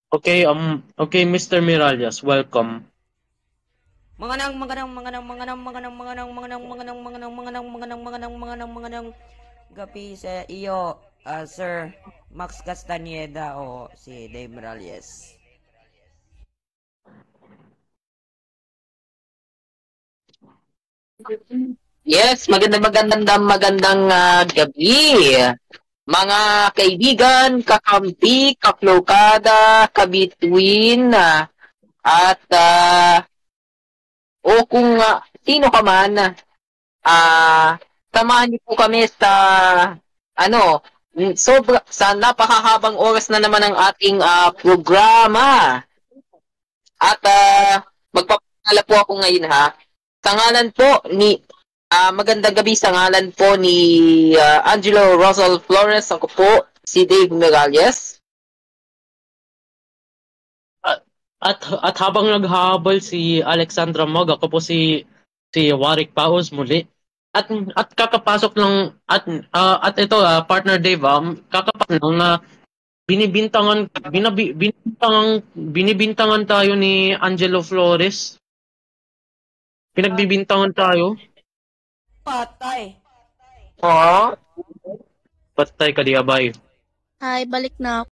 Okay, Mr. Miralles, welcome. Manganang gabi sa iyo, Sir Max Castaneda o si Dave Morales. Yes, magandang gabi. Mga kaibigan, kakampi, kaplokada, kabituin, at o kung sino ka man, samahan niyo po kami sa ano, sa napakahabang oras na naman ng ating programa. At magpapakala po ako ngayon ha. Sa ngalan po ni magandang gabi sa ngalan po ni Angelo Rosal Flores. Ako po si Dave Miralles. At habang naghahabol si Alexandra Mog, ako po si Warwick Paus muli. At kakapasok lang at ito partner Dave, kakapasok lang na binibintangan tayo ni Angelo Flores. Pinagbibintangan tayo. Patay! Oh, Patay ka di abay. Hi, balik na ako.